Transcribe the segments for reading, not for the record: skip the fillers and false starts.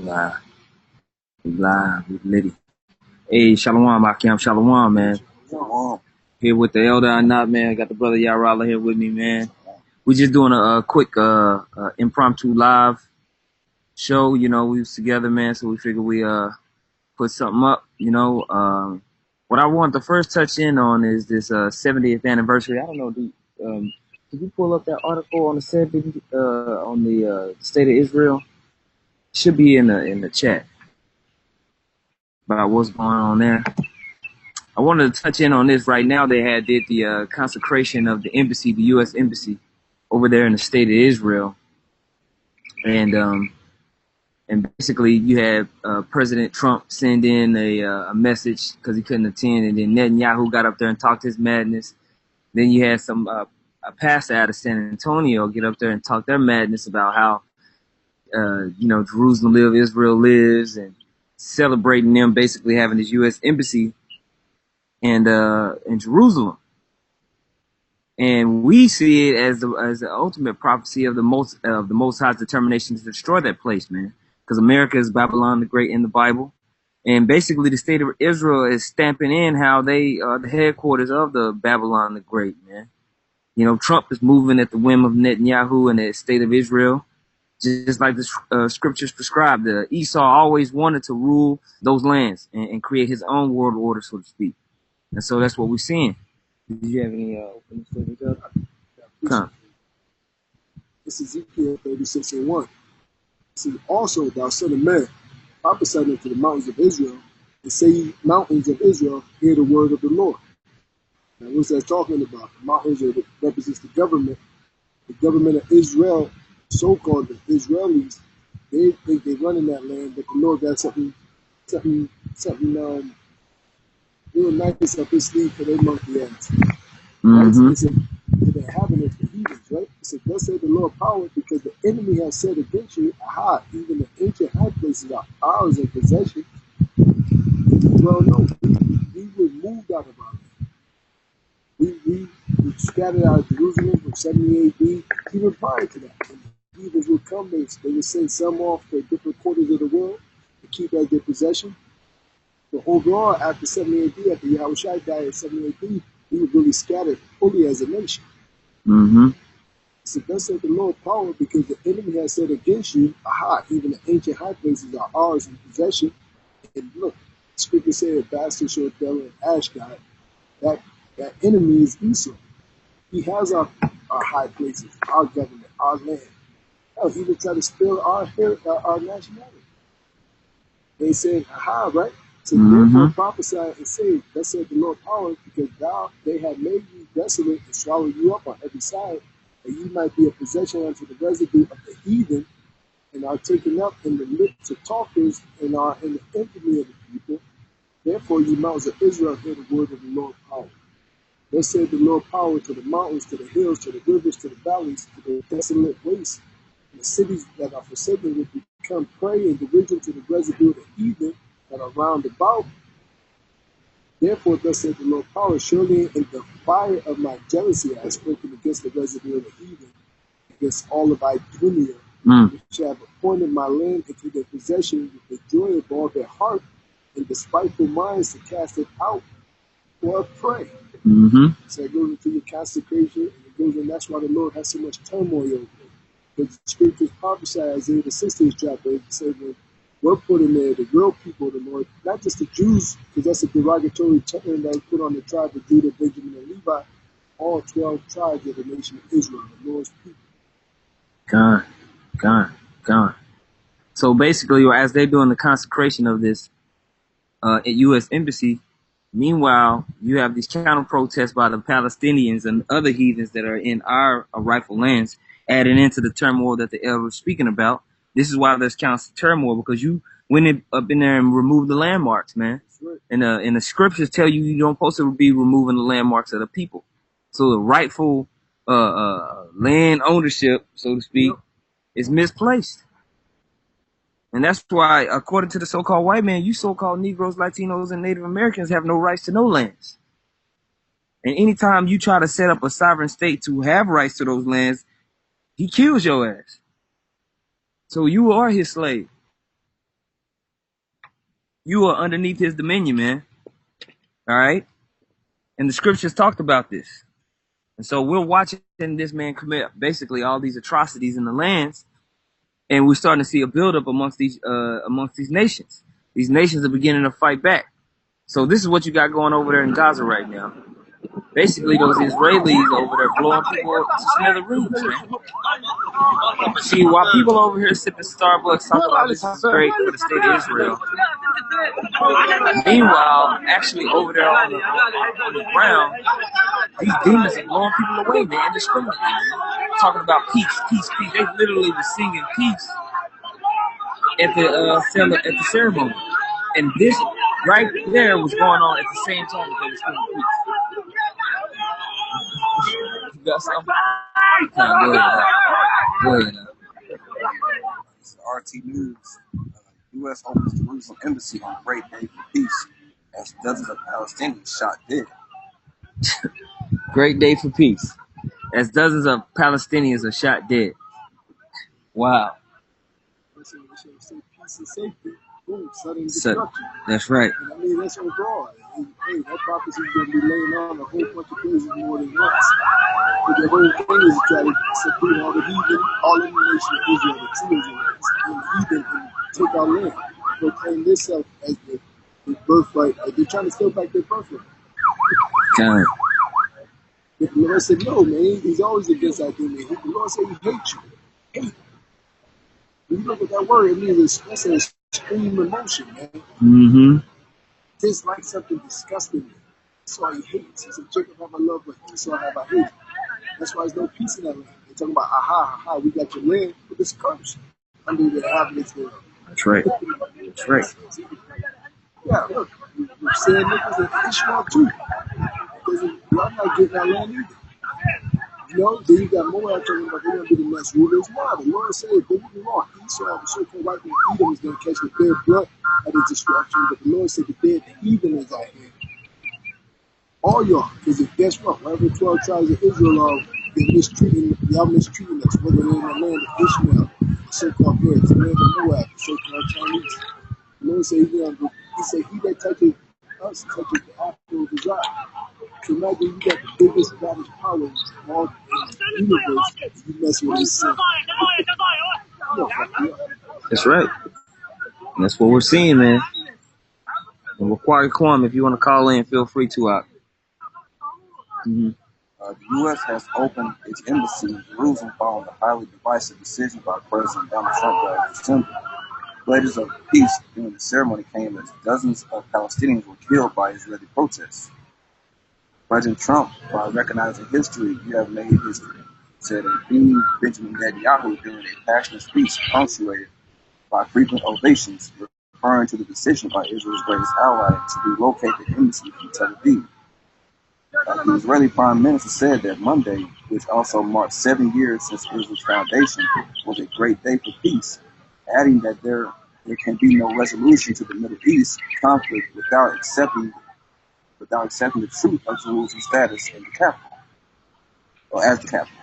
Live, we live, we litty. Hey, Shalom, Akim, Shalom, man. Here with the elder or not, man. Got the brother Yarala here with me, man. We just doing a quick impromptu live show. You know, we was together, man, so we figured we put something up. You know, what I want to first touch in on is this 70th anniversary. I don't know, did you pull up that article on the 70th on the state of Israel? Should be in the chat about what's going on there. I wanted to touch in on this right now. They did the consecration of the embassy, the U.S. embassy, over there in the state of Israel, and basically you had President Trump send in a message because he couldn't attend, and then Netanyahu got up there and talked his madness. Then you had some a pastor out of San Antonio get up there and talk their madness about how Jerusalem lives, Israel lives, and celebrating them basically having this U.S. embassy and in Jerusalem. And we see it as the ultimate prophecy of the Most High's determination to destroy that place, man. Because America is Babylon the Great in the Bible, and basically the state of Israel is stamping in how they are the headquarters of the Babylon the Great, man. You know, Trump is moving at the whim of Netanyahu and the state of Israel, just like the scriptures prescribe. Esau always wanted to rule those lands and create his own world order, so to speak. And so that's what we're seeing. Did you have any opening statements up? Come. This is Ezekiel 36:1. See, also, thou son of man, prophesy unto the mountains of Israel, and say, mountains of Israel, hear the word of the Lord. Now, what's that talking about? The mountains represents the government of Israel, so-called the Israelis. They think they run in that land, but the Lord got something real nice up his sleeve for their monkey ass. Right? So it's the inhabitants, the heathens, right? It said, thus said the Lord power, because the enemy has said against you, aha, even the ancient high places are ours in possession. Well, no, we were moved out of our land. We scattered out of Jerusalem from 70 AD, even prior to that. When the heathens would come, they would send some off to different quarters of the world to keep as their possession. But overall, after 70 AD, after Yahushua died in 70 AD, we were really scattered fully as a nation. So thus said the Lord power, because the enemy has said against you, aha, even the ancient high places are ours in possession. And look, scripture said, Bastard, Shortella, and Ashdod, that enemy is Esau. He has our high places, our government, our land. Hell, he would try to steal our nationality. They said, aha, right? So therefore prophesy and say, thus said the Lord power, because they have made you desolate and swallowed you up on every side, that you might be a possession unto the residue of the heathen, and are taken up in the lips of talkers, and are in the infamy of the people. Therefore, you mountains of Israel, hear the word of the Lord power. Thus said the Lord power to the mountains, to the hills, to the rivers, to the valleys, to the desolate wastes, and the cities that are forsaken will become prey and derision to the residue of the heathen that are round about. Therefore, thus said the Lord power, surely in the fire of my jealousy I have spoken against the residue of the heathen, against all of Idunia, which have appointed my land into their possession with the joy of all their heart, and the spiteful minds to cast it out for a prey. So it goes into your consecration, and it goes in. That's why the Lord has so much turmoil over it. Because the scriptures prophesy Isaiah the 60th chapter, it said when we're put in there, the real people of the Lord, not just the Jews, because that's a derogatory term that was put on the tribe of Judah, Benjamin, and Levi, all 12 tribes of the nation of Israel, the Lord's people. Gone. So basically, as they're doing the consecration of this U.S. embassy, meanwhile, you have these counter protests by the Palestinians and other heathens that are in our rightful lands, adding into the turmoil that the elder was speaking about. This is why there's constant turmoil, because you went up in there and removed the landmarks, man. Right. And the scriptures tell you don't supposed to be removing the landmarks of the people. So the rightful land ownership, so to speak, is misplaced. And that's why, according to the so-called white man, you so-called Negroes, Latinos, and Native Americans have no rights to no lands. And anytime you try to set up a sovereign state to have rights to those lands, he kills your ass. So you are his slave. You are underneath his dominion, man. All right? And the scriptures talked about this. And so we're watching this man commit basically all these atrocities in the lands, and we're starting to see a buildup amongst these nations. These nations are beginning to fight back. So this is what you got going over there in Gaza right now. Basically, those Israelis over there blowing people up to smithereens, man. See, while people over here sipping Starbucks talking about this is great for the state of Israel, meanwhile, actually over there on the ground, these demons are blowing people away, man, indiscriminately. Talking about peace, peace, peace. They literally were singing peace at the ceremony, and this right there was going on at the same time that they were singing peace. You got something? Nah, go ahead. Go ahead. It's RT News. U.S. opens Jerusalem embassy on Great Day for Peace as dozens of Palestinians shot dead. Great day for peace as dozens of Palestinians are shot dead. Wow. Peace and safety. Boom, sudden destruction. That's right. And I mean, that's overall. Hey, that prophecy is going to be laying on a whole bunch of places more than once. But the whole thing is to try to subdue all the heathen, all in the nation of Israel, the true Israelites, and the heathen, and take our land. Proclaim this up as the birthright. They're trying to steal back their birthright. Kind of. The Lord said, no, man. He's always against our demon. The Lord said he hates you. Hate. When you look at that word, it means that's an extreme emotion, man. Mm-hmm. Dislike something disgusting. That's why he hates. He said, Jacob have I love, but Esau have I hate. That's why there's no peace in that land. They're talking about, aha, we got your land, but it's cursed under the inhabitants there. That's right. That's right. Yeah, look, we're saying niggas and Ishmael too. Because y'all not getting that land either. You know, then you got Moab talking about they're going to be the next rulers. Why? The Lord said, don't get me wrong, Esau, the so-called white man, Edom is going to catch the dead blood at his destruction, but the Lord said the dead, the heathen is out here. All y'all, because guess what? Whatever 12 tribes of Israel are, y'all mistreating us, whether they're in the land of Ishmael, the so-called Arabs, the land of Moab, the so-called Chinese. The Lord said, he said, he that touches us touches the apple of his eye. So imagine you got the biggest, baddest power in all the universe, you mess with his son. That's right. And that's what we're seeing, man. And Wakwari Kwam, if you want to call in, feel free to out. The U.S. has opened its embassy in Jerusalem following the highly divisive decision by President Donald Trump last December. Pledges of peace during the ceremony came as dozens of Palestinians were killed by Israeli protests. President Trump, by recognizing history, you have made history, said in Benjamin Netanyahu during a passionate speech punctuated by frequent ovations, referring to the decision by Israel's greatest ally to relocate the embassy from Tel Aviv. The Israeli Prime Minister said that Monday, which also marked 7 years since Israel's foundation, was a great day for peace, adding that there can be no resolution to the Middle East conflict without accepting the truth of Jerusalem's status in the capital, or as the capital.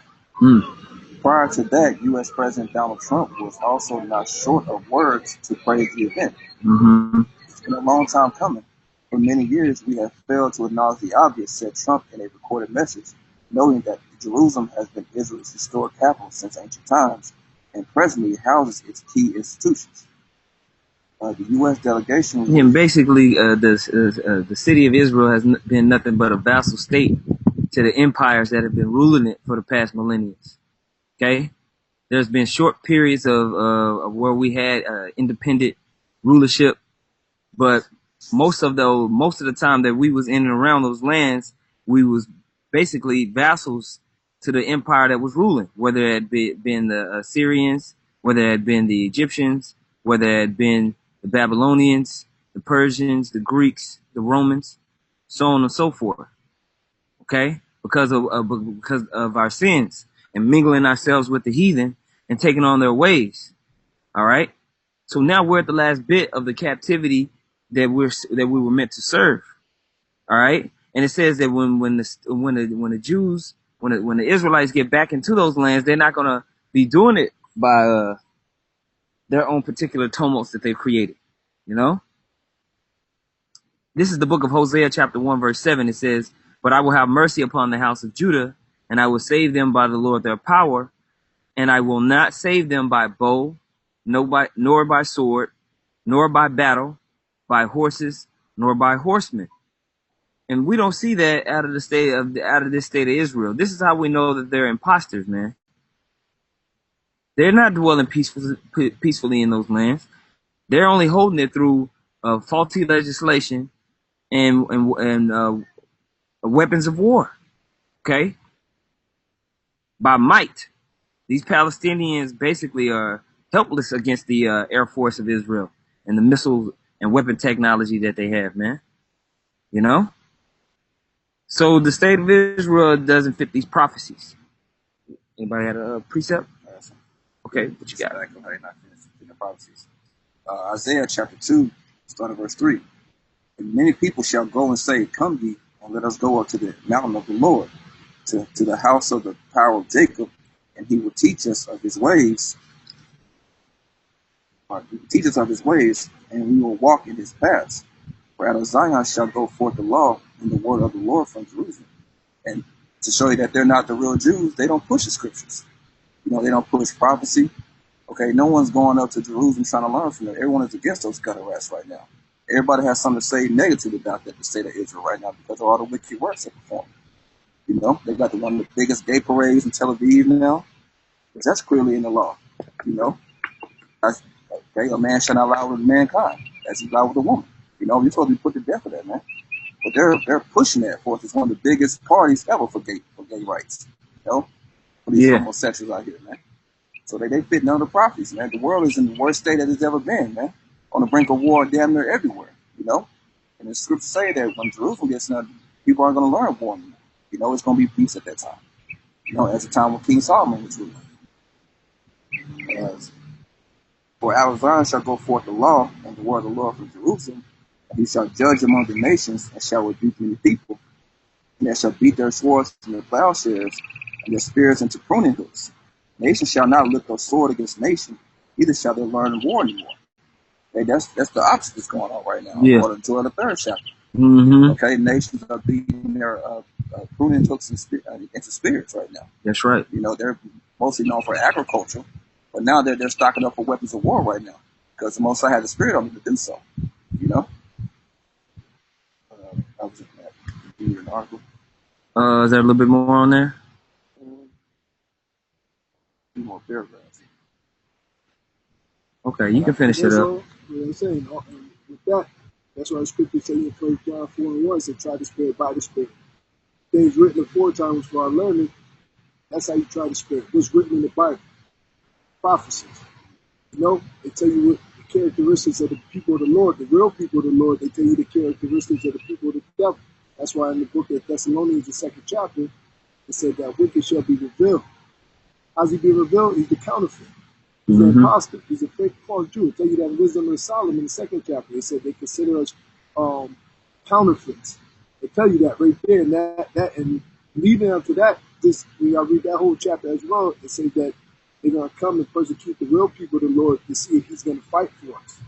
Prior to that, U.S. President Donald Trump was also not short of words to praise the event. It's been a long time coming. For many years, we have failed to acknowledge the obvious, said Trump in a recorded message, noting that Jerusalem has been Israel's historic capital since ancient times and presently houses its key institutions. The U.S. delegation... And basically, the city of Israel has been nothing but a vassal state to the empires that have been ruling it for the past millenniums. Okay? There's been short periods of where we had independent rulership, but most of the time that we was in and around those lands, we was basically vassals to the empire that was ruling, whether it had been the Assyrians, whether it had been the Egyptians, whether it had been the Babylonians, the Persians, the Greeks, the Romans, so on and so forth. Okay? Because of our sins and mingling ourselves with the heathen and taking on their ways. All right? So now we're at the last bit of the captivity that we were meant to serve. All right? And it says that when the Israelites get back into those lands, they're not going to be doing it by their own particular tumults that they've created. You know? This is the book of Hosea, chapter 1, verse 7. It says, "But I will have mercy upon the house of Judah, and I will save them by the Lord their power, and I will not save them by bow, nor by sword, nor by battle, by horses, nor by horsemen." And we don't see that out of this state of Israel. This is how we know that they're imposters, man. They're not dwelling peacefully in those lands. They're only holding it through faulty legislation and weapons of war. Okay, by might. These Palestinians basically are helpless against the Air Force of Israel and the missile and weapon technology that they have, man. You know? So the state of Israel doesn't fit these prophecies. Anybody had a precept? Okay, what you got? Isaiah chapter 2, starting verse 3. "And many people shall go and say, Come ye, and let us go up to the mountain of the Lord, to the house of the power of Jacob, and he will teach us of his ways. Teach us of his ways, and we will walk in his paths. For out of Zion shall go forth the law and the word of the Lord from Jerusalem." And to show you that they're not the real Jews, they don't push the scriptures. You know, they don't push prophecy. Okay, no one's going up to Jerusalem trying to learn from them. Everyone is against those gutter rats right now. Everybody has something to say negative about that, the state of Israel right now, because of all the wicked works they're performing. You know, they got one of the biggest gay parades in Tel Aviv now, because that's clearly in the law. You know, okay, a man shall not lie with mankind as he lie with a woman. You know, you're supposed to be put to death for that, man. But they're pushing that for us. It's one of the biggest parties ever for gay rights. You know, for these homosexuals out here, man. So they fit none of the prophecies, man. The world is in the worst state that it's ever been, man. On the brink of war damn near everywhere, you know? And the scriptures say that when Jerusalem gets done, people aren't going to learn war anymore. You know, it's going to be peace at that time. You know, as the time when King Solomon was ruling. "For out of Zion shall go forth the law and the word of the Lord from Jerusalem, and he shall judge among the nations and shall rebuke many people. And they shall beat their swords and their plowshares and their spears into pruning hooks. Nation shall not lift up sword against nation, neither shall they learn war anymore." Okay, that's the opposite that's going on right now. Yeah. According to the third chapter. Mm-hmm. Okay, nations are beating their pruning hooks into spears right now. That's right. You know, they're mostly known for agriculture, but now they're stocking up for weapons of war right now because the Most High had the spirit on them to do so. You know. I was looking at an article. Is there a little bit more on there? Few more paragraphs. Okay, you can finish it up. You know what I'm saying? With that, that's why the scripture says in 1 John 4:1 says, "Try the spirit by the spirit." Things written aforetime for our learning. That's how you try the spirit. What's written in the Bible? Prophecies. You know, they tell you what the characteristics of the people of the Lord, the real people of the Lord. They tell you the characteristics of the people of the devil. That's why in the book of Thessalonians, the 2nd chapter, it said that wicked shall be revealed. How's he be revealed? He's the counterfeit. He's an imposter. He's a fake false Jew. Tell you that in Wisdom of Solomon in the 2nd chapter. They said they consider us counterfeits. They tell you that right there, and that and leading up to that, this we gotta read that whole chapter as well. It says that they're gonna come and persecute the real people of the Lord to see if he's gonna fight for us.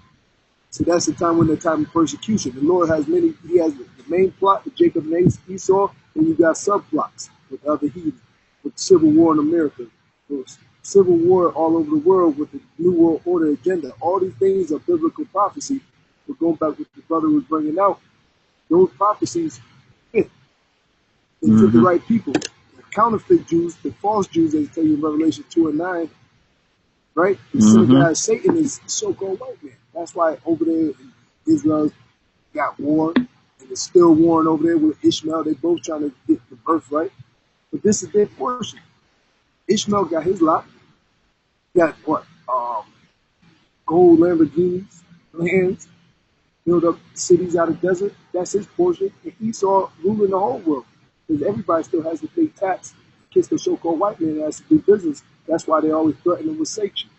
So that's the time when the time of persecution. The Lord has many. He has the main plot with Jacob and Esau, and you got subplots with other heathen, with the Civil War in America. Civil war all over the world with the New World Order agenda. All these things are biblical prophecy. But going back to what the brother was bringing out, those prophecies fit. They fit the right people. The counterfeit Jews, the false Jews, they tell you in Revelation 2:9, right? The synagogue of Satan is the so-called white man. That's why over there in Israel got war, and it's still warring over there with Ishmael. They both trying to get the birthright. But this is their portion. Ishmael got his lot. Got what? Gold Lamborghinis, lands, build up cities out of desert. That's his portion. And Esau ruling the whole world. Because everybody still has to pay tax, kiss the so-called white man that has to do business. That's why they always threaten him with sanctions.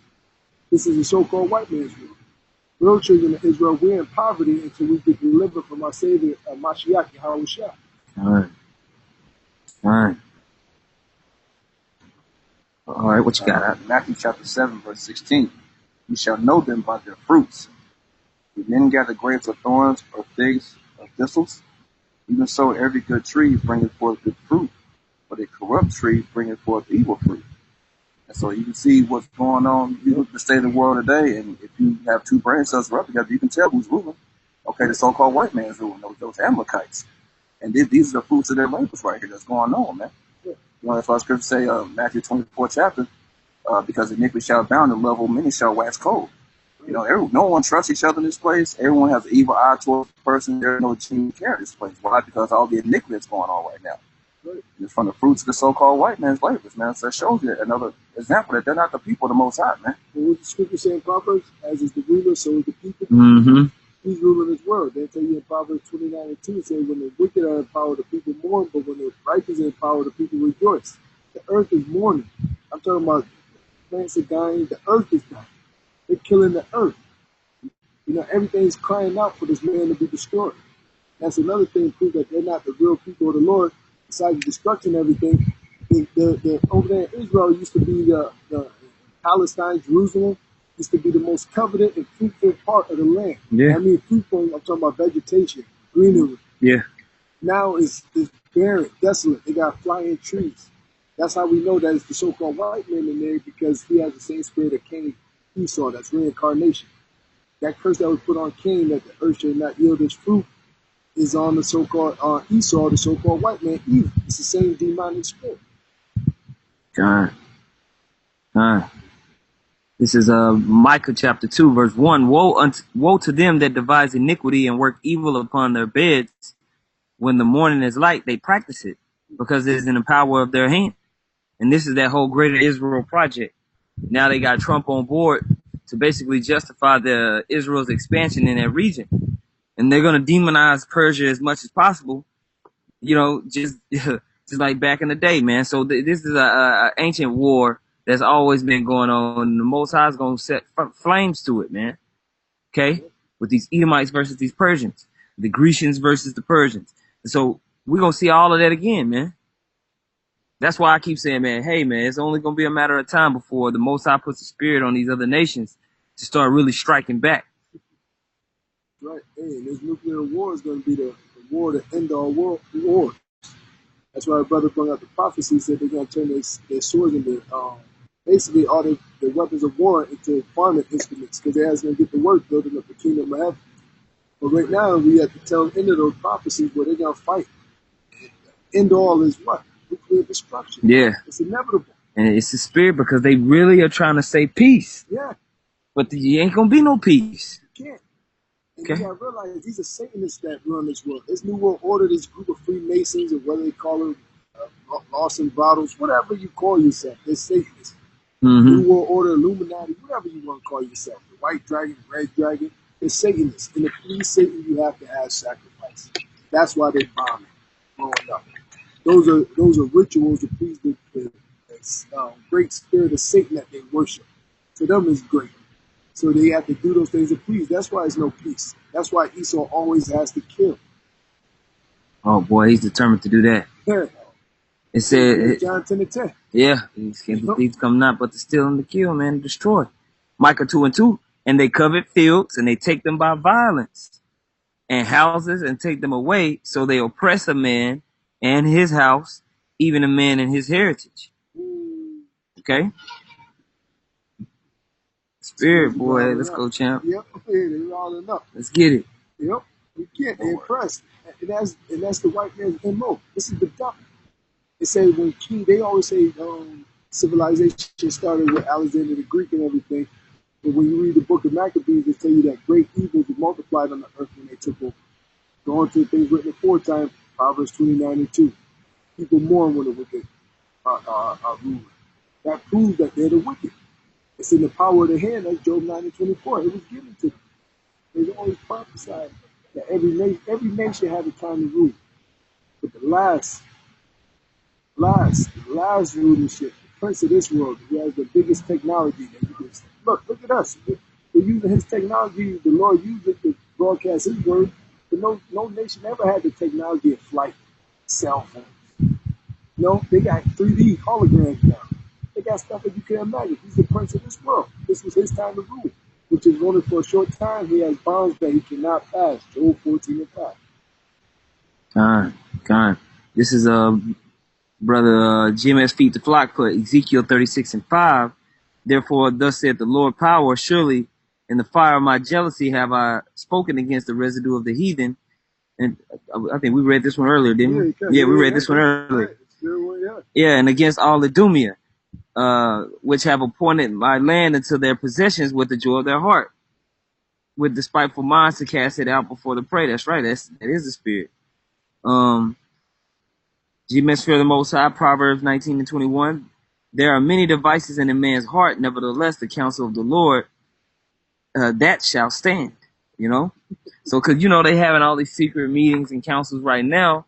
This is the so-called white man's rule. Real children of Israel, we're in poverty until we get delivered from our Savior, Mashiach, Yahushua. All right, what you got? Matthew chapter 7, verse 16. "You shall know them by their fruits. Did men gather grapes of thorns or figs thistles. Even so, every good tree bringeth forth good fruit, but a corrupt tree bringeth forth evil fruit. And so you can see what's going on. You look at the state of the world today, and if you have two brain cells rub together, you can tell who's ruling. Okay, the so-called white man is ruling, those Amalekites. And these are the fruits of their labors right here that's going on, man. You know, that's why scripture say, Matthew 24 chapter, because iniquity shall abound, and love of many shall wax cold. You know, no one trusts each other in this place. Everyone has an evil eye towards the person. There's no genuine care in this place. Why? Because all the iniquity that's going on right now. It's from the fruits of the so-called white man's labors, man. So that shows you another example that they're not the people of the Most High, man. But what the scripture say in Proverbs, as is the ruler, so is the people. Mm-hmm. He's ruling his world. They tell you in Proverbs 29:2, it says, when the wicked are in power, the people mourn, but when the righteous are in power, the people rejoice. The earth is mourning. I'm talking about plants are dying, the earth is dying. They're killing the earth. You know, everything's crying out for this man to be destroyed. That's another thing, prove that they're not the real people of the Lord. Besides the destruction and everything, the over there in Israel used to be the Palestine, Jerusalem, used to be the most coveted and fruitful part of the land. Yeah. I mean, fruitful, I'm talking about vegetation, greenery. Yeah. Now it's barren, desolate. They got flying trees. That's how we know that it's the so-called white man in there, because he has the same spirit of Cain, Esau, that's reincarnation. That curse that was put on Cain, that the earth should not yield its fruit, is on the so-called Esau, the so-called white man, Eve. It's the same demonic spirit. God. This is Micah chapter 2, verse 1. Woe to them that devise iniquity and work evil upon their beds. When the morning is light, they practice it, because it is in the power of their hand. And this is that whole Greater Israel project. Now they got Trump on board to basically justify the Israel's expansion in that region. And they're going to demonize Persia as much as possible, you know, just like back in the day, man. So this is a ancient war that's always been going on. And the Most High is going to set flames to it, man. Okay? With these Edomites versus these Persians, the Grecians versus the Persians. And so we're going to see all of that again, man. That's why I keep saying, man, hey, man, it's only going to be a matter of time before the Most High puts a spirit on these other nations to start really striking back. Right. And this nuclear war is going to be the war to end all wars. That's why our brother brought out the prophecy, said they're going to turn their swords into basically all the weapons of war into farming instruments, because they're going to get the work building up the kingdom of heaven. But right now, we have to tell the end of those prophecies where they're going to fight. End all is what? Nuclear destruction. Yeah. It's inevitable. And it's the spirit, because they really are trying to say peace. Yeah. But you ain't going to be no peace. You can't. And Okay. you gotta realize these are Satanists that run this world. This New World Order, this group of Freemasons, or whether they call them Lost and Bottles, whatever you call yourself, they're Satanists. Mm-hmm. New World Order, Illuminati, whatever you want to call yourself. The White Dragon, the Red Dragon, they're Satanists. And to please Satan, you have to have sacrifice. That's why they're bombing, blowing up. Those are rituals to please the great spirit of Satan that they worship. To them, it's great. So they have to do those things to please. That's why there's no peace. That's why Esau always has to kill. Oh, boy, he's determined to do that. Yeah. It said, John 10:10. yeah, these thieves come not but to steal and to kill, man, and destroy. Micah 2:2. And they covet fields, and they take them by violence, and houses, and take them away. So they oppress a man and his house, even a man and his heritage. Okay? Spirit, boy, let's go, champ. Yep, they're rolling up. Let's get it. Yep, we can't. They're impressed, and that's the white man's MO. This is the dump. They say when they always say civilization started with Alexander the Greek and everything, but when you read the book of Maccabees, they tell you that great evils were multiplied on the earth when they took over. Going to the things written aforetime, Proverbs 29:2. People mourn when the wicked are ruling. That proves that they're the wicked. It's in the power of the hand. That's Job 9:24. It was given to them. They always prophesied that every nation had a time to rule. But the last rulership, the prince of this world, who has the biggest technology that you can look at us. We're using his technology. The Lord used it to broadcast his word. But no nation ever had the technology of flight, cell phones. No, they got 3D holograms now. They got stuff that you can't imagine. He's the prince of this world. This was his time to rule, which is only for a short time. He has bounds that he cannot pass. Job 14:5. Con. This is brother GMS Feed the Flock put Ezekiel 36:5. Therefore, thus saith the Lord power, surely in the fire of my jealousy have I spoken against the residue of the heathen. And I think we read this one earlier, didn't we? Yeah, we read this one earlier. Yeah, and against all Idumea, which have appointed my land unto their possessions with the joy of their heart, with despiteful minds to cast it out before the prey. That's right. That is the spirit. G-Mess fear the Most High, Proverbs 19:21. There are many devices in a man's heart, nevertheless, the counsel of the Lord, that shall stand. You know? So, because, they having all these secret meetings and councils right now,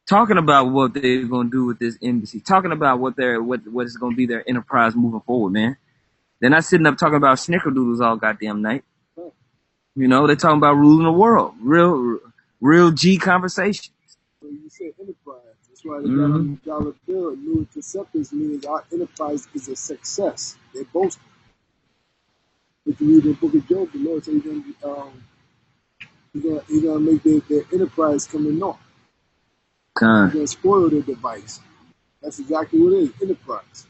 talking about what they're going to do with this embassy, talking about what is going to be their enterprise moving forward, man. They're not sitting up talking about snickerdoodles all goddamn night. They're talking about ruling the world. Real G conversation. So you say enterprise. That's why they got on the dollar bill. New interceptors means our enterprise is a success. They're boasting. If you read the book of Job, the Lord said he's gonna make their enterprise coming north. He's gonna spoil their device. That's exactly what it is, enterprise.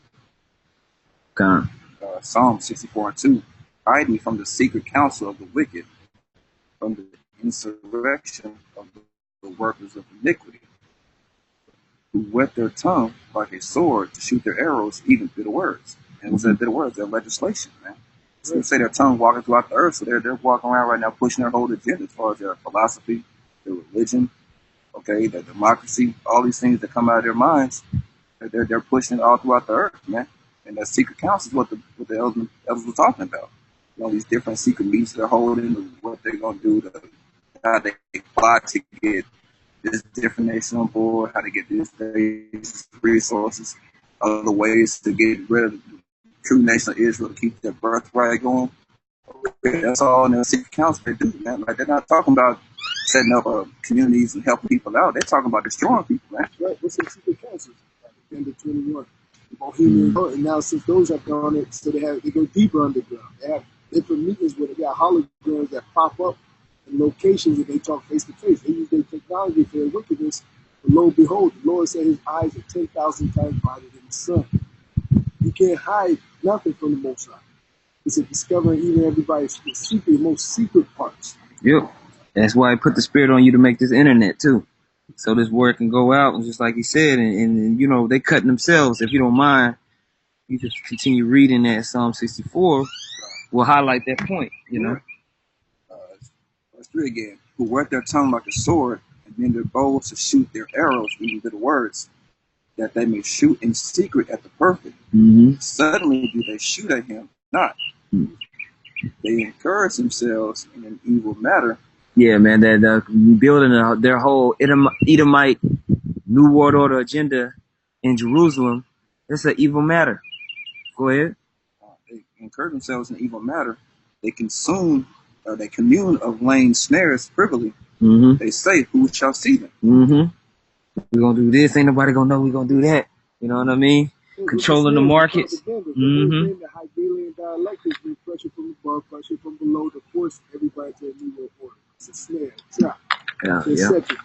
Psalm 64:2. Hide me from the secret counsel of the wicked, from the insurrection of the workers of iniquity, who whet their tongue like a sword to shoot their arrows, even bitter words. And what's that bitter words? Their legislation, man. So you say their tongue walking throughout the earth, so they're walking around right now pushing their whole agenda as far as their philosophy, their religion, okay, their democracy, all these things that come out of their minds, they're pushing it all throughout the earth, man. And that secret counsel is what the elders were talking about. These different secret meetings they're holding, what they're going to do, how they plot to get this different nation on board, how to get this nation's resources, other ways to get rid of the true nation of Israel to keep their birthright going. That's all in the secret council they do, man. Like, they're not talking about setting up communities and helping people out. They're talking about destroying people, man. Right. What's the secret council? Agenda 21. Bohemian, and now since those have gone in, so they go deeper underground. They have different meetings where they got holograms that pop up in locations and they talk face to face. They use their technology for their wickedness. But lo and behold, the Lord said his eyes are 10,000 times brighter than the sun. You can't hide nothing from the Most High. It's a discovering even everybody's secret, most secret parts. Yep. That's why I put the spirit on you to make this internet too. So this word can go out, and just like he said, and they cutting themselves. If you don't mind, you just continue reading that Psalm 64. We'll highlight that point, Verse 3 again. Who whet their tongue like a sword, and then their bows to shoot their arrows, even bitter words, that they may shoot in secret at the perfect. Suddenly do they shoot at him not. They encourage themselves in an evil matter. Yeah, man, that building their whole Edomite New World Order agenda in Jerusalem, that's an evil matter. Go ahead. They encourage themselves in an evil matter. They they commune of laying snares privily. They say, who shall see them? We're going to do this. Ain't nobody going to know we're going to do that. You know what I mean? Controlling the markets. The Hegelian dialectics mean pressure from above, pressure from below to force everybody to a new world order. It's a snare, a trap. Deception.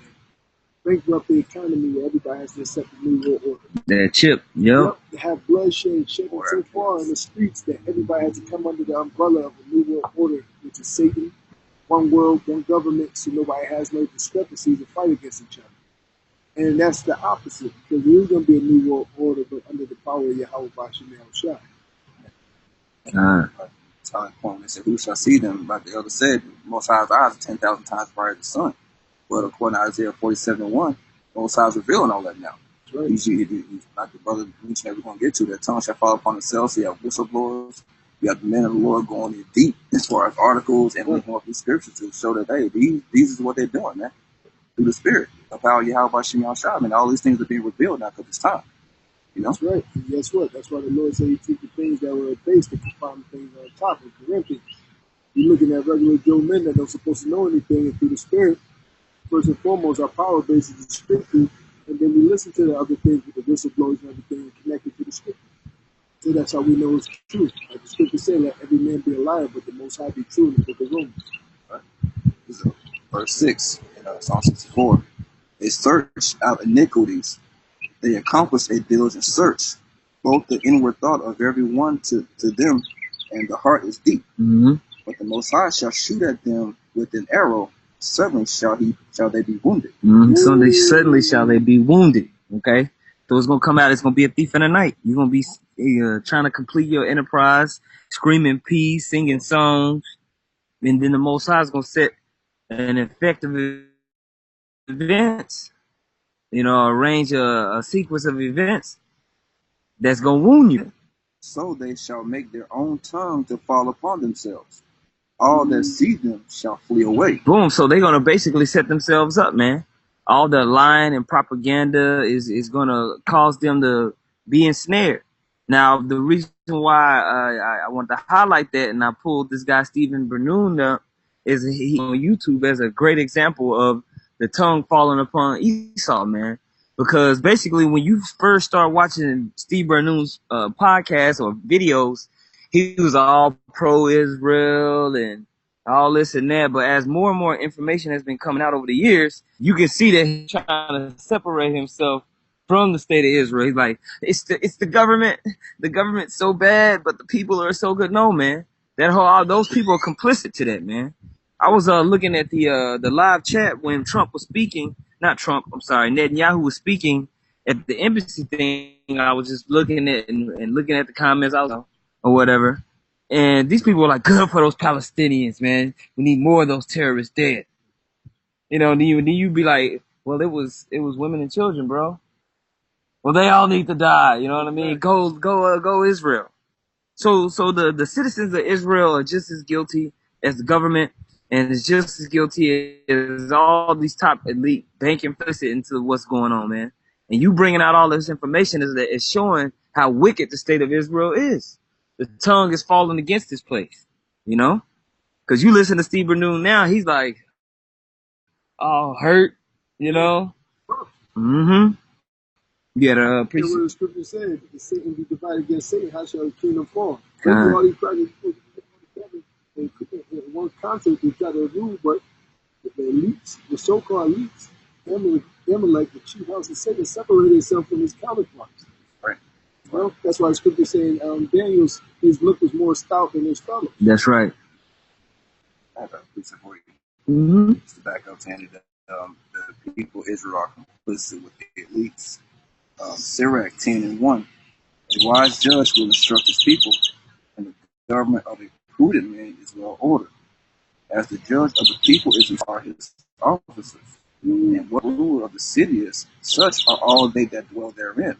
Bankrupt the economy where everybody has to accept the new world order. That chip, yep. They have bloodshed shedding so far in the streets that everybody has to come under the umbrella of the new world order, which is Satan, one world, one government, so nobody has no discrepancies to fight against each other. And that's the opposite, because there is going to be a new world order, but under the power of Yahweh Bashim Shai. Telling point, they said, who shall see them? Like the elder said, Most High's eyes are 10,000 times brighter than the sun. But according to Isaiah 47:1, Most High's revealing all that now. Right. Usually, like the brother mentioned, we're going to get to, their tongue shall fall upon themselves. So you have whistleblowers, you have the men of the Lord going in deep as far as articles and linking up these scriptures to show that, hey, these is what they're doing, man. Through the spirit of how Yahweh Bashim Yahshua, and all these things are being revealed now because it's time. That's right. And guess what? That's why the Lord said he took the things that were at base to confound the things on top of Corinthians. You're looking at regular Joe men that don't supposed to know anything, and through the spirit, first and foremost, our power base is the scripture, and then we listen to the other things with the whistleblowers and everything connected to the scripture. So that's how we know it's true. Like the scripture said, let every man be a liar, but the Most High be true in the book of Romans. Right. This is verse 6 in Psalm 64. They search out iniquities. They accomplish a diligent search. Both the inward thought of every one to them, and the heart is deep. Mm-hmm. But the Most High shall shoot at them with an arrow. Certainly shall they be wounded. Mm-hmm. Suddenly shall they be wounded. Okay, so it's gonna come out. It's gonna be a thief in the night. You're gonna be trying to complete your enterprise, screaming peace, singing songs, and then the Most High is gonna set an effective events. Arrange a sequence of events that's gonna wound you. So they shall make their own tongue to fall upon themselves. All that see them shall flee away. Boom. So they're gonna basically set themselves up, man. All the lying and propaganda is gonna cause them to be ensnared. Now, the reason why I want to highlight that, and I pulled this guy Stephen Bernoon up, is he on YouTube as a great example of the tongue falling upon Esau, man. Because basically, when you first start watching Steve Bernoon's podcast or videos, he was all pro-Israel and all this and that. But as more and more information has been coming out over the years, you can see that he's trying to separate himself from the state of Israel. He's like, it's the government. The government's so bad, but the people are so good. No, man. Those people are complicit to that, man. I was looking at the live chat when Trump was speaking. Not Trump, I'm sorry. Netanyahu was speaking at the embassy thing. I was just looking at and looking at the comments or whatever. And these people were like, good for those Palestinians, man. We need more of those terrorists dead. Then you be like, well, it was women and children, bro. Well, they all need to die. You know what I mean? Go Israel. So the citizens of Israel are just as guilty as the government, and is just as guilty as all these top elite banking implicit into what's going on, man. And you bringing out all this information is showing how wicked the state of Israel is. The tongue is falling against this place, because you listen to Steve Bernoon now, he's like, all hurt, Mm-hmm. You gotta appreciate what the scripture said, if Satan be divided against Satan, how shall the kingdom fall? All these practices in one concept they try to rule, but the elites, the so-called elites, Amalek, the chief house of Satan, separated itself from his counterparts. Right. Well, that's why the scripture saying Daniel's his look was more stout than his fellows. That's right. I have a piece for you. Mm-hmm. Just to back up, Tanny, that the people of Israel are complicit with the elites. Sirach 10:1. A wise judge will instruct his people, and the government of a prudent man is well ordered. As the judge of the people are his officers, and what ruler of the city is, such are all they that dwell therein.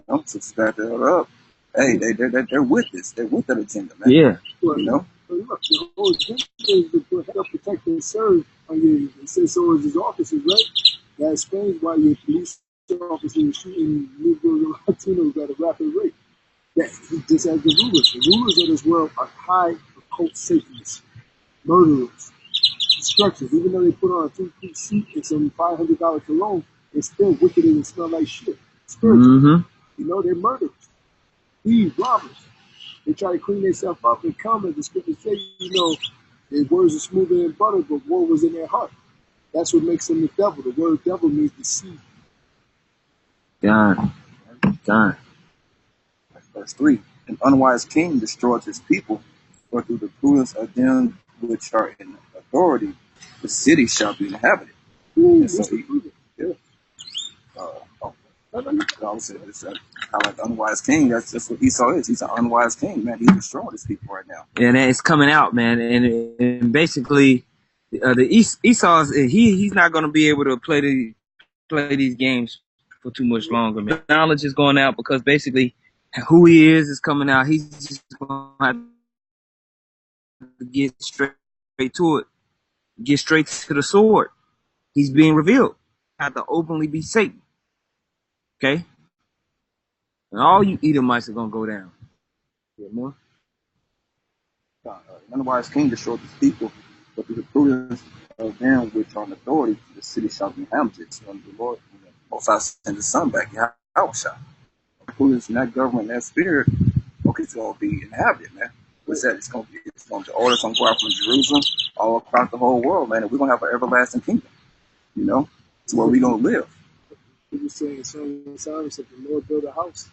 So to back that up, hey, they're with this. They're with that agenda, man. Yeah. Look, the whole agenda is to help protect and serve. It says so as his officers, right? That explains why your police officers are shooting Negroes and Latinos at a rapid rate. That just as the rulers of this world are high occult Satanists, murderers, destructors. Even though they put on a 3-piece suit and some $500 cologne, they're still wicked and smell like shit. Spiritual. Mm-hmm. They're murderers, thieves, robbers. They try to clean themselves up and come, as the scripture says, their words are smoother than butter, but war was in their heart. That's what makes them the devil. The word devil means deceive. God. Verse 3. An unwise king destroys his people, but through the prudence of them which are in authority, the city shall be inhabited. I would say this, like unwise king, that's just what Esau is. He's an unwise king, man. He's destroying his people right now. And it's coming out, man. And basically, Esau's he's not going to be able to play these games for too much longer, man. Knowledge is going out because basically who he is coming out. He's just going to have to get straight to it, get straight to the sword. He's being revealed. Have to openly be Satan. Okay? And all you Edomites are going to go down. Yeah, more? An unwise king destroys his people, but through the prudence of them which are in authority, the city shall be inhabited. So the Lord, Most High send his son back, Yahushua. Prudence in that government, that spirit, it's going to be inhabited, man. What's that? It's going to the order's going to go out from Jerusalem all across the whole world, man. And we're going to have an everlasting kingdom, It's where we gonna live. He was saying, Psalm if the Lord build a house,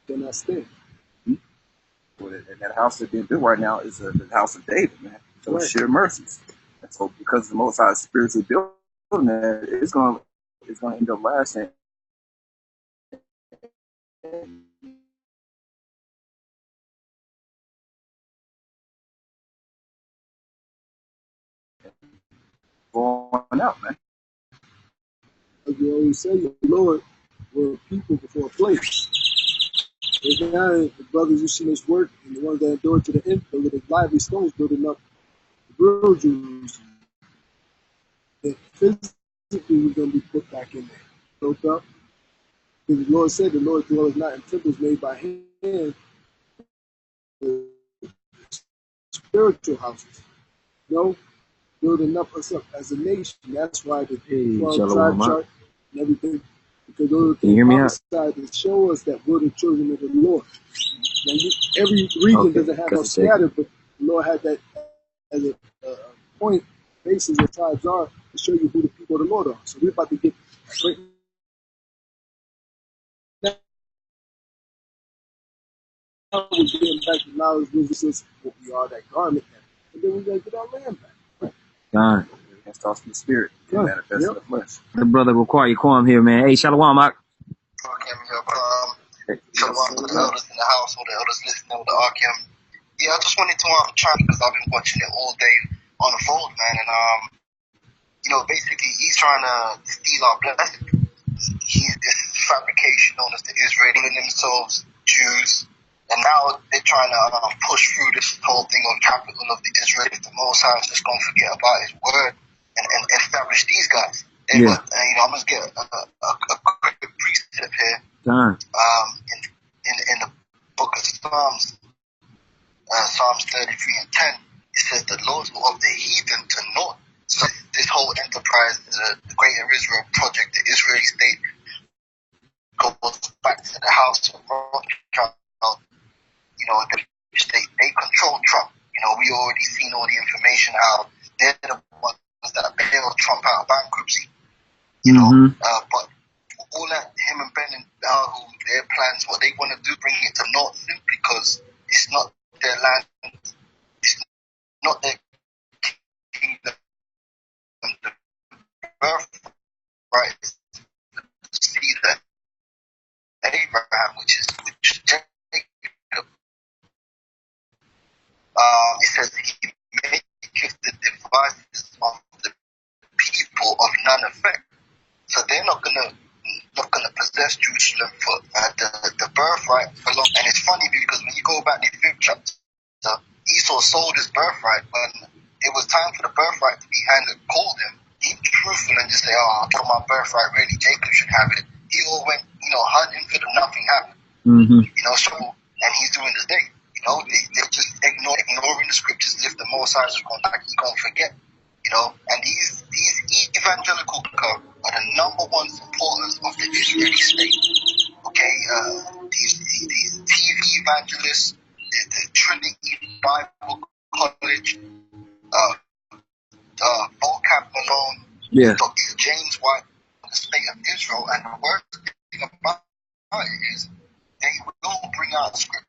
then I stand. And that house that being built right now is the house of David, man. So Right. sheer mercies. And so because the Most High is spiritually building that, it's gonna end up lasting. Going out, man. Like you always say, the Lord were people before a place. And now the brothers who see this work and the ones that endure to the end, they were the lively stones building up the real Jerusalem. That physically was going to be put back in there, built up. Because the Lord said, the Lord dwelleth not in temples made by hand, but spiritual houses. No, building up us up as a nation. That's why the 12 tribe chart and everything, because those are things prophesied to show us that we're the children of the Lord. Now, every region doesn't have us scattered, but the Lord had that as a point basis where tribes are to show you who the people of the Lord are. So we're about to get right now. We're getting back to knowledge, wisdom, what we are, that garment, and then we're gonna get our land back. God. It starts from the spirit and manifests in the flesh. The brother require you come here, man. Hey, Shalom, Mark. Shalom to the elders in the house, or the elders listening with the Arkham. Yeah, I just wanted to try because I've been watching it all day unfold, man, and basically he's trying to steal our blessing. He's this fabrication known as the Israeli themselves, Jews, and now they're trying to push through this whole thing of capital of the Israelis. The Most High is just going to forget about His word and establish these guys. I'm gonna get a quick precept here. In the book of Psalms, Psalms 33 and 10, it says the Lord of the heathen to naught. So this whole enterprise, the Greater Israel project, the Israeli state, goes back to the house of Rothschild. They control Trump. We already seen all the information how they're the ones that bailed Trump out of bankruptcy. But all that, him and Ben and their plans, what they want to do, bring it to naught simply because it's not their land, it's not their kingdom. The birthright is the seed of Abraham, which is Jacob. It says he maketh the devices of the people of none effect. So they're not gonna possess Jerusalem for the birthright alone. And it's funny because when you go back to the 5th chapter, Esau sold his birthright when it was time for the birthright to be handed. Called him. He was truthful and just say, "Oh, I told my birthright really. Jacob should have it." He all went, hunting for them. Nothing happened. And he's doing the thing. They just ignoring the scriptures. If the Most High is going back, he's gonna forget. And these evangelical are the number one supporters of the Israeli state. Okay, these TV evangelists, the Trinity Bible College, Vocab Malone, Dr. James White, the state of Israel, and the worst thing about it is they will bring out scriptures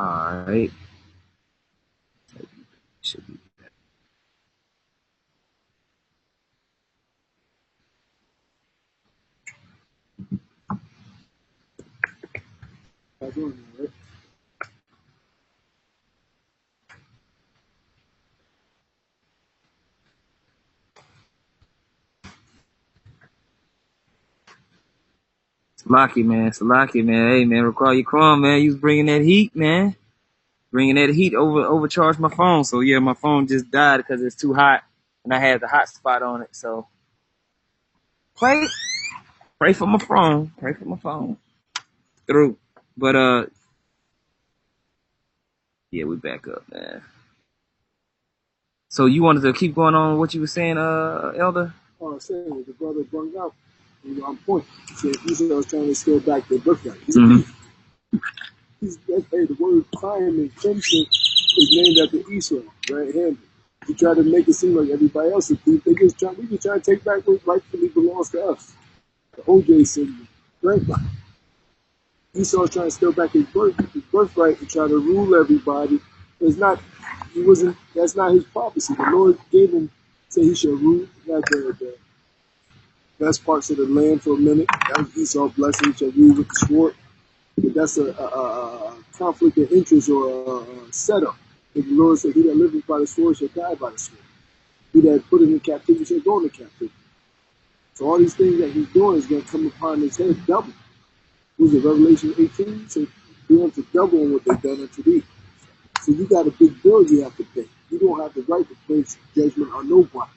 All right. Should be. I don't know, right? Salaki, man. Salaki, man. Hey, man, recall your crumb, man. You was bringing that heat, man. Bringing that heat overcharged my phone. So, yeah, my phone just died because it's too hot. And I had the hot spot on it. So, pray for my phone. Pray for my phone. Through. But, yeah, we back up, man. So, you wanted to keep going on what you were saying, Elder? Oh, I'm saying the brother brought out, on point. He said Esau is trying to steal back their birthright. He's a thief. Hey, the word crime and crimson is named after Esau, right-handed. He tried to make it seem like everybody else is a thief. We just trying to take back what rightfully belongs to us. The OJ syndrome, right? Esau's trying to steal back his birthright and try to rule everybody. It's not. He wasn't. That's not his prophecy. The Lord gave him, say he shall rule. He had the best parts of the land for a minute. That was Esau's blessing. He shall rule with the sword. But that's a conflict of interest or a setup. And the Lord said, "He that liveth by the sword shall die by the sword. He that put him in captivity shall go into captivity." So all these things that he's doing is going to come upon his head double. Was it Revelation 18? So he wants to double on what they've done unto thee. So you got a big bill you have to pay. You don't have the right to place judgment on nobody.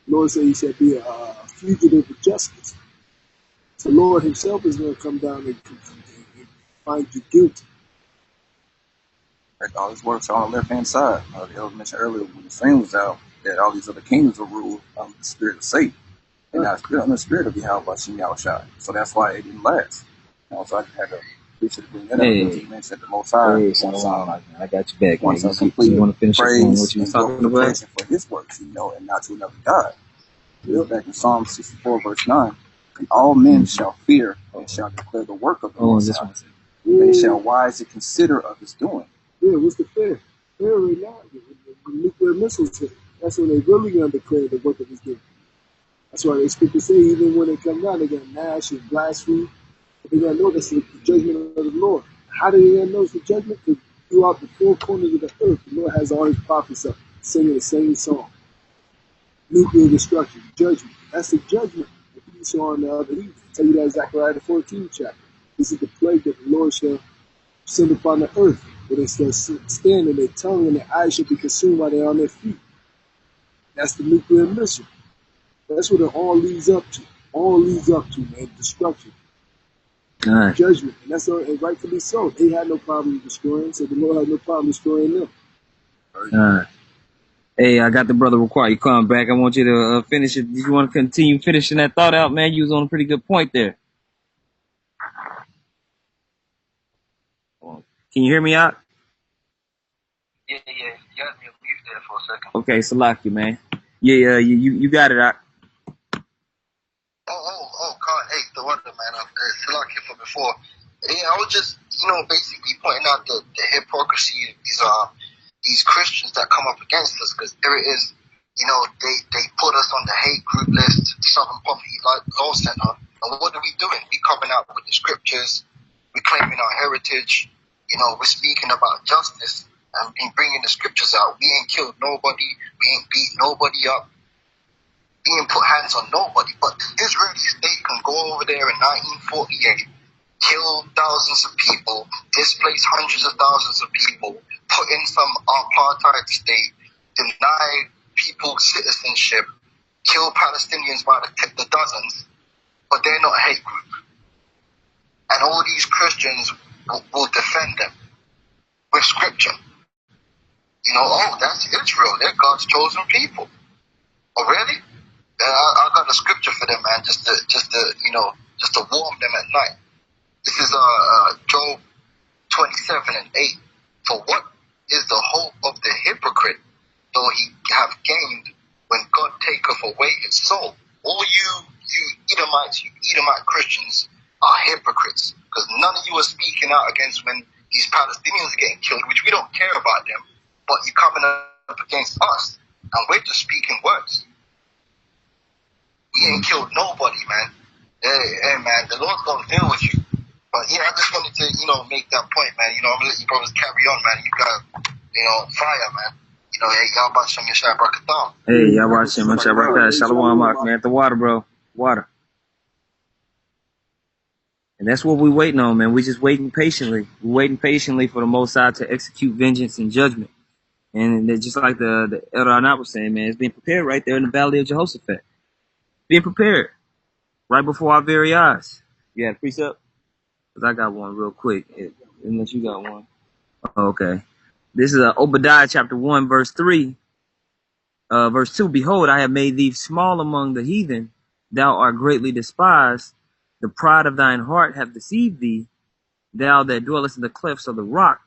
The Lord said he shall be a fugitive of justice. The Lord himself is going to come down and find you guilty. Like all this works on the left hand side. The elder mentioned earlier when the flame was out that all these other kingdoms were ruled on the spirit of Satan. And not on the spirit of Yahweh Shem Yahushai. So that's why it didn't last. So I had to preach it bring that up. You mentioned the Most High. Hey, I got you back, man. You want to finish up on what praise you was and talking about? glorification for his works, and not to another God. Back in Psalm 64, verse 9, and all men shall fear and shall declare the work of the Most High. They shall wisely consider of his doing. Yeah, what's the fear? Fear right now, the nuclear missiles hit. That's when they really going to declare the work of his doing. That's why they speak to say, even when they come down, they're going to gnash and blaspheme. They're going to know that's the judgment of the Lord. How do they know it's the judgment? Because throughout the four corners of the earth, the Lord has all his prophets up, singing the same song. Nuclear destruction, judgment. That's the judgment that you saw on the other evening. Tell you that in Zechariah the 14th chapter. This is the plague that the Lord shall send upon the earth, where they shall stand and their tongue and their eyes shall be consumed while they're on their feet. That's the nuclear missile. That's what it all leads up to. All leads up to, man, destruction. Right. Judgment. And that's all, and rightfully so. They had no problem destroying, so the Lord had no problem destroying them. Right. Hey, I got the brother required. You come back. I want you to finish it. Did you want to continue finishing that thought out, man? You was on a pretty good point there. Can you hear me out? Yeah. You had me mute there for a second. Okay, Salaki, man. Yeah, you got it out. God, hey, the wonder, man. Salaki for before. Yeah, I was just, basically pointing out the hypocrisy of these Christians that come up against us, because there it is. They put us on the hate group list, Southern Poverty Law Center, and what are we doing? We coming out with the scriptures, we claiming our heritage, we're speaking about justice and bringing the scriptures out. We ain't killed nobody, we ain't beat nobody up, we ain't put hands on nobody. But the Israeli state can go over there in 1948, kill thousands of people, displace hundreds of thousands of people, put in some apartheid state, deny people citizenship, kill Palestinians by the dozens, but they're not a hate group. And all these Christians will defend them with scripture. That's Israel. They're God's chosen people. Oh, really? I got a scripture for them, man, just to warm them at night. This is Job 27:8. For what is the hope of the hypocrite, though he have gained, when God taketh away his soul? All you Edomite Christians are hypocrites, because none of you are speaking out against when these Palestinians are getting killed, which we don't care about them, but you're coming up against us, and we're just speaking words. We ain't killed nobody, man. Hey, man, the Lord's gonna deal with you. But yeah, I just wanted to, make that point, man. I'm gonna let you brothers carry on, man. You got, fire, man. Hey, y'all about Shem Yeshai Brakatah. Hey, y'all about Shem Yeshai Brakatah. Shalom, man. The water, bro. Water. And that's what we're waiting on, man. We're just waiting patiently. We're waiting patiently for the Most High to execute vengeance and judgment. And just like the Elder Anat was saying, man, it's being prepared right there in the Valley of Jehoshaphat. Being prepared right before our very eyes. You had a precept? Because I got one real quick. Unless you got one. Okay. This is Obadiah chapter 1, verse 3. Verse 2, behold, I have made thee small among the heathen. Thou art greatly despised. The pride of thine heart hath deceived thee. Thou that dwellest in the clefts of the rock,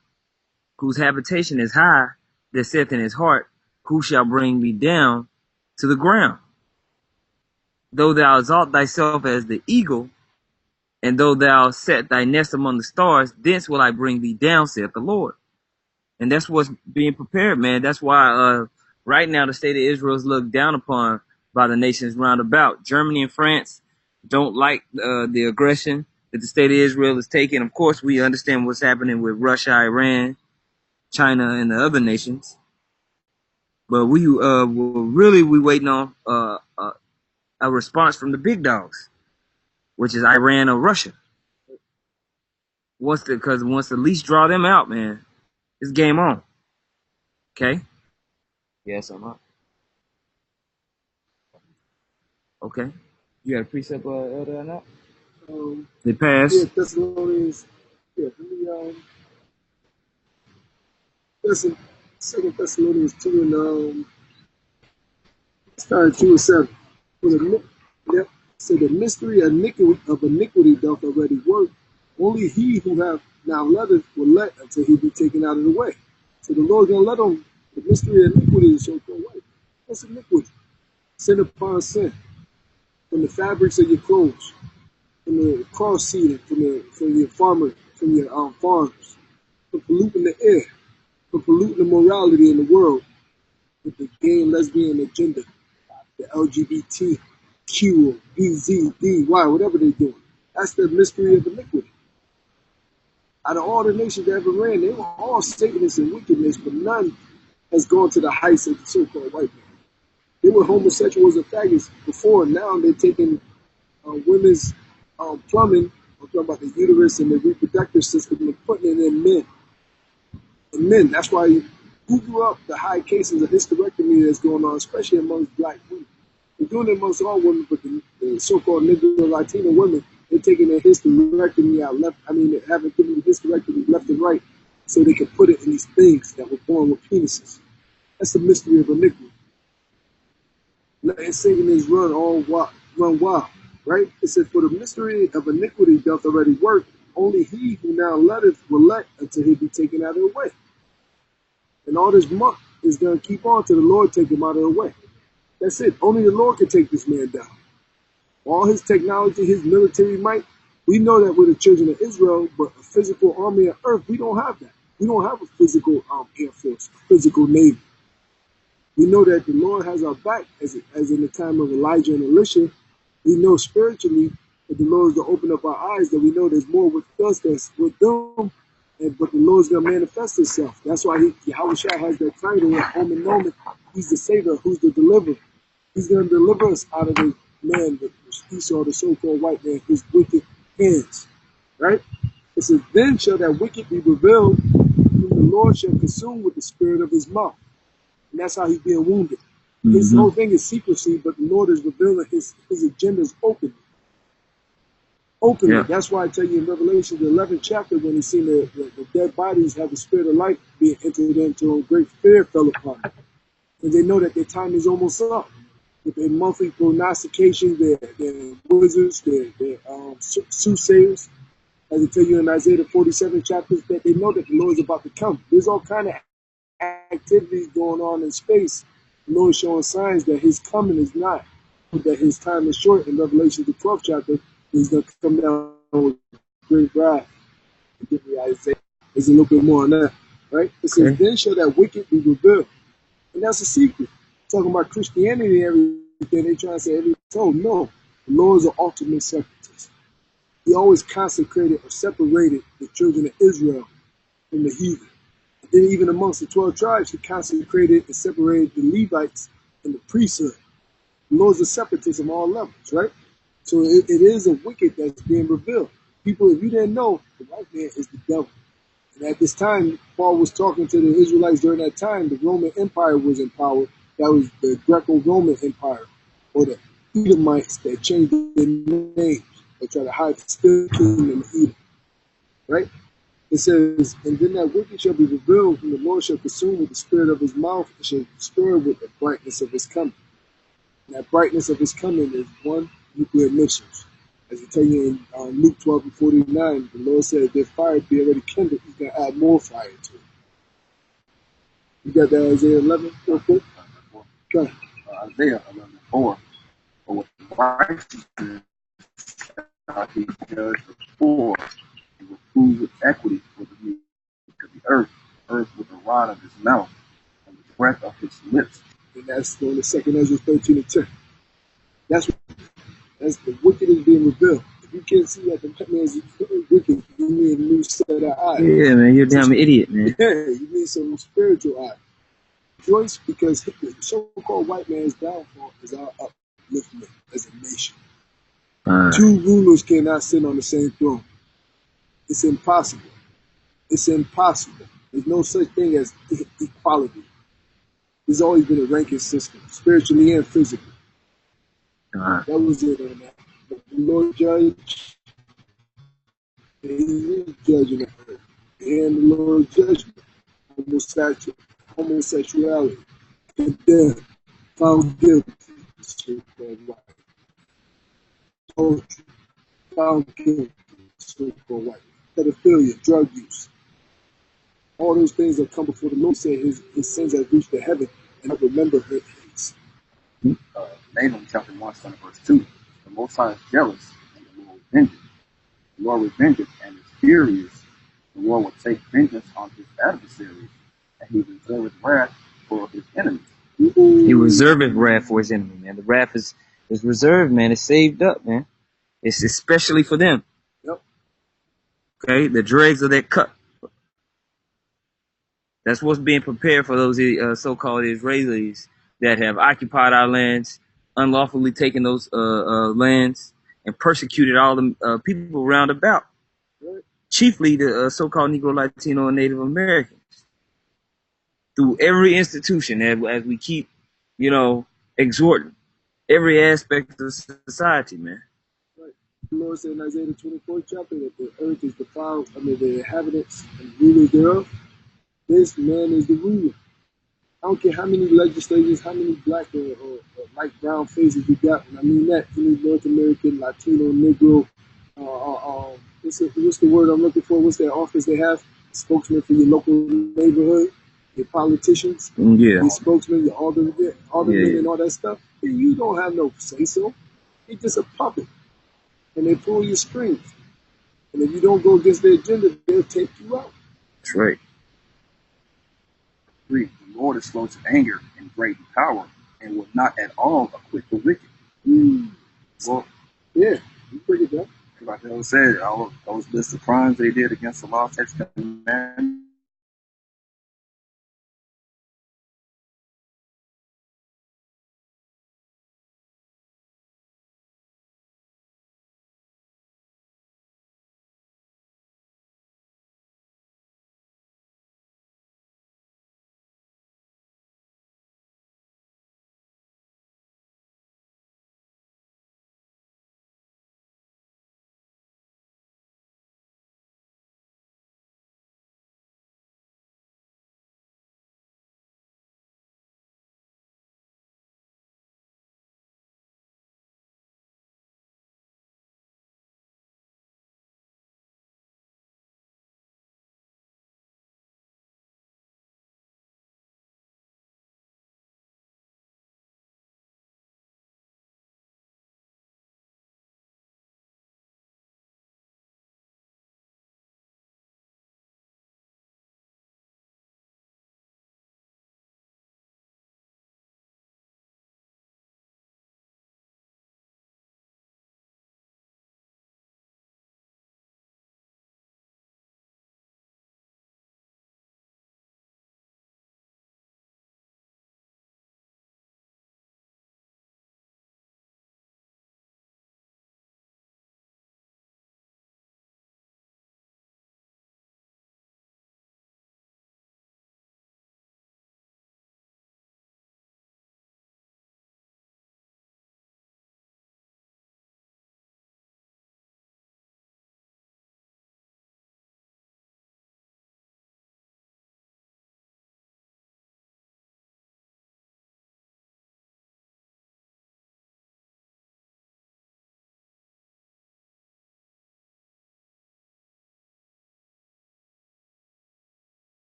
whose habitation is high, that saith in his heart, who shall bring me down to the ground? Though thou exalt thyself as the eagle, and though thou set thy nest among the stars, thence will I bring thee down, saith the Lord. And that's what's being prepared, man. That's why right now the state of Israel is looked down upon by the nations round about. Germany and France don't like the aggression that the state of Israel is taking. Of course, we understand what's happening with Russia, Iran, China, and the other nations. But we waiting on a response from the big dogs, which is Iran or Russia. Because once the least draw them out, man, it's game on. Okay? Yes, I'm up. Okay. You got a precept, Elder, or not? They passed. Yeah, Thessalonians. Yeah, listen, 2 Thessalonians 2 and starting 2 and 7. So the mystery of iniquity doth already work. Only he who hath now letteth will let until he be taken out of the way. So the Lord's gonna let them. The mystery of iniquity is so go away. What's iniquity? Sin upon sin. From the fabrics of your clothes, from the cross seeding, from your farmers, from polluting the air, from polluting the morality in the world with the gay and lesbian agenda, the LGBTQ, BZDY, whatever they're doing. That's the mystery of iniquity. Out of all the nations that ever ran, they were all Satanists and wickedness, but none has gone to the heights of the so-called white man. They were homosexuals and faggots before. Now they're taking women's plumbing. I'm talking about the uterus and the reproductive system and putting it in men. And men, that's why you Google up the high cases of hysterectomy that's going on, especially amongst black women. They're doing it amongst all women, but the so-called Negro Latino women, they're taking their hysterectomy out left. They're having hysterectomy left and right so they can put it in these things that were born with penises. That's the mystery of iniquity. Letting Satanists run wild, right? It said, for the mystery of iniquity doth already work. Only he who now letteth will let until he be taken out of the way. And all this muck is going to keep on till the Lord take him out of the way. That's it. Only the Lord can take this man down. All his technology, his military might, we know that we're the children of Israel, but a physical army on earth, we don't have that. We don't have a physical air force, a physical navy. We know that the Lord has our back, as in the time of Elijah and Elisha. We know spiritually that the Lord is going to open up our eyes, that we know there's more with us than with them, but the Lord's going to manifest himself. That's why Yahushua has that title at home and moment. He's the Savior, who's the deliverer. He's going to deliver us out of the man, Esau, the so-called white man, his wicked hands. Right? It says, then shall that wicked be revealed, whom the Lord shall consume with the spirit of his mouth. And that's how he's being wounded. His whole thing is secrecy, but the Lord is revealing his agendas openly. Yeah. That's why I tell you in Revelation, the 11th chapter, when he's seen the dead bodies have the spirit of life being entered into, a great fear fell upon them. And they know that their time is almost up. With their monthly prognostications, their wizards, their soothsayers, as I tell you in Isaiah 47 chapters, that they know that the Lord is about to come. There's all kind of activities going on in space. The Lord showing signs that his coming is not, that his time is short. In Revelation, the 12th chapter, he's going to come down with great wrath. Give me Isaiah. There's a little bit more on that, right? It says, Okay. then shall that wicked be revealed. And that's a secret. Talking about Christianity and everything, they trying to say everything. So, no, the Lord is an ultimate separatist. He always consecrated or separated the children of Israel from the heathen. And then even amongst the 12 tribes, he consecrated and separated the Levites and the priesthood. The Lord's a separatist on all levels, right? So it is a wicked that's being revealed. People, if you didn't know, the white man is the devil. And at this time, Paul was talking to the Israelites during that time. The Roman Empire was in power. That was the Greco-Roman Empire, or the Edomites that changed their names. They try to hide the still kingdom of Edom, right? It says, and then that wicked shall be revealed, whom the Lord shall consume with the spirit of his mouth, and shall destroy with the brightness of his coming. And that brightness of his coming is one, nuclear missiles. As it tell you in Luke 12:49, the Lord said, if their fire be already kindled, he's going to add more fire to it. You got that Isaiah 11 real quick? Okay. Isaiah 11:4. For with righteousness he judged the poor, and will prove with equity for the meek of the earth with the rod of his mouth, and the breath of his lips. And that's on the second Ezra 13:10. That's the wicked is being revealed. If you can't see that the man is wicked, you need a new set of eyes. Yeah, man, you're a damn idiot, man. Yeah, you need some spiritual eyes. Rejoice because the so-called white man's downfall is our upliftment as a nation. Two rulers cannot sit on the same throne. It's impossible. It's impossible. There's no such thing as equality. There's always been a ranking system, spiritually and physically. That was it on that. But the Lord judge, and he is judging the earth. And the Lord judgment, homosexuality, and death, found guilty, so-called white. Adultery, found guilty, so-called white. Pedophilia, drug use. All those things that come before the Lord said his sins have reached the heaven and not remember her things. Nahum chapter 1, verse 2. The Most High is jealous, and the Lord revengeth. The Lord revengeth and is furious. The Lord will take vengeance on his adversaries, and he reserveth wrath for his enemies. He reserveth wrath for his enemy, man. The wrath is reserved, man. It's saved up, man. It's especially for them. Yep. Okay, the dregs of that cup. That's what's being prepared for those so-called Israelis that have occupied our lands, unlawfully taken those lands, and persecuted all the people round about, chiefly the so-called Negro, Latino, and Native Americans. Through every institution, as we keep, exhorting every aspect of society, man. Right. The Lord said in Isaiah the 24th chapter that the earth is defiled under the inhabitants and rulers thereof. This man is the ruler. I don't care how many legislators, how many black or light brown faces we got. And I mean that any North American, Latino, Negro. What's the word I'm looking for? What's their office they have? Spokesman for your local neighborhood, your politicians, your spokesman, your aldermen, and all that stuff. You don't have no say so. You're just a puppet, and they pull your strings. And if you don't go against their agenda, they'll take you out. That's right. 3. The Lord is slow to anger and great in power, and will not at all acquit the wicked. Well, yeah, you break it down. Like I said, all those lists of crimes they did against the law, statutes, and commandments,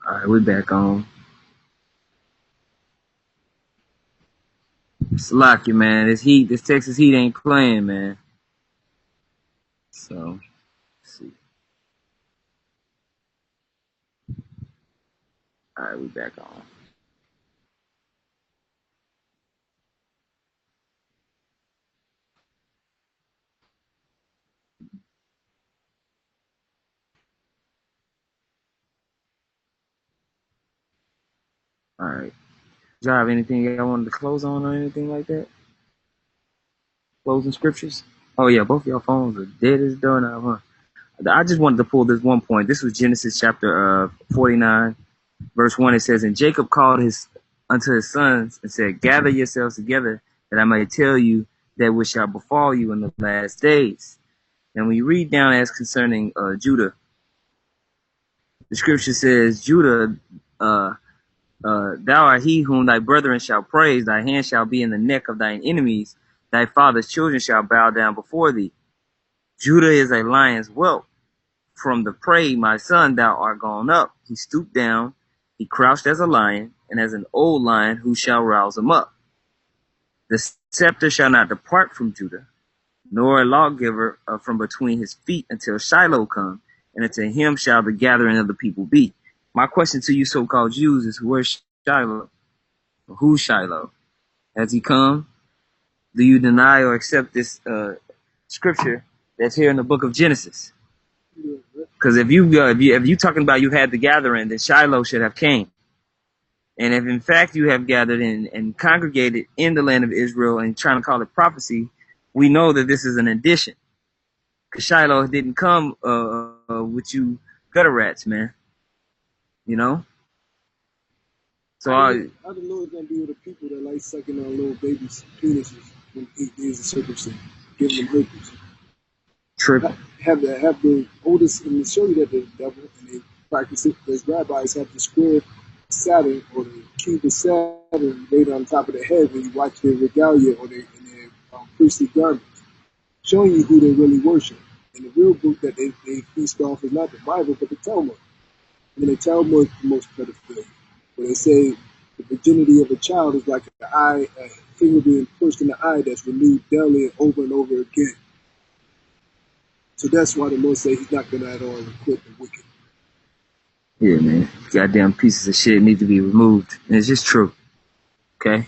All right, we back on. Slocky, man. This Texas heat ain't playing, man. So, let's see. All right, we back on. All right. Do y'all have anything y'all wanted to close on or anything like that? Closing scriptures? Oh, yeah, both of y'all phones are dead as a doorknob, huh? I just wanted to pull this one point. This was Genesis chapter 49, verse 1. It says, "And Jacob called unto his sons and said, Gather yourselves together, that I may tell you that which shall befall you in the last days." And we read down as concerning Judah, the scripture says, "Judah, thou art he whom thy brethren shall praise. Thy hand shall be in the neck of thine enemies. Thy father's children shall bow down before thee. Judah is a lion's whelp. From the prey, my son, thou art gone up. He stooped down. He crouched as a lion, and as an old lion, who shall rouse him up? The scepter shall not depart from Judah, nor a lawgiver from between his feet until Shiloh come, and unto him shall the gathering of the people be." My question to you so-called Jews is, where's Shiloh? Who's Shiloh? Has he come? Do you deny or accept this scripture that's here in the book of Genesis? Because if you talking about you had the gathering, then Shiloh should have came. And if in fact you have gathered and congregated in the land of Israel and trying to call it prophecy, we know that this is an addition. Because Shiloh didn't come with you gutter rats, man. You know? So how the Lord gonna be with the people that like sucking on little babies' penises when 8 days of circumcision, giving them herpes? Triple. Have the oldest, and show you that the devil, and they practice it, as rabbis have the square Saturn or the cube of Saturn laid on top of the head when you watch their regalia or their priestly garments, showing you who they really worship. And the real book that they feast off is not the Bible, but the Talmud. And the Talmud is the most pedophilia. Where they say the virginity of a child is like a finger being pushed in the eye that's renewed daily and over again. So that's why the Lord say he's not going to at all equip the wicked. Yeah, man. Goddamn pieces of shit need to be removed. And it's just true. Okay?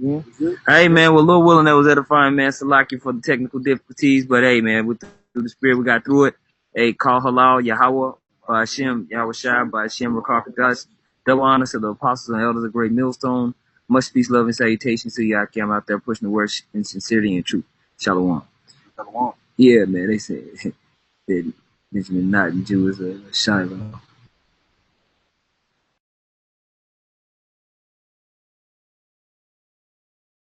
Yeah. Hey, man. Well, Lord willing, that was edifying, man. Salaki for the technical difficulties. But, hey, man, through the spirit, we got through it. Hey, call halal, Yahweh, Hashem, Yahweh Shai, Hashem, Rakakadas. Double honors to the apostles and elders of Great Millstone. Much peace, love, and salutations to Yakim out there pushing the word in sincerity and truth. Shalom. Shalom. Yeah, man. They said that Benjamin Knight and Jew is a Shiloh.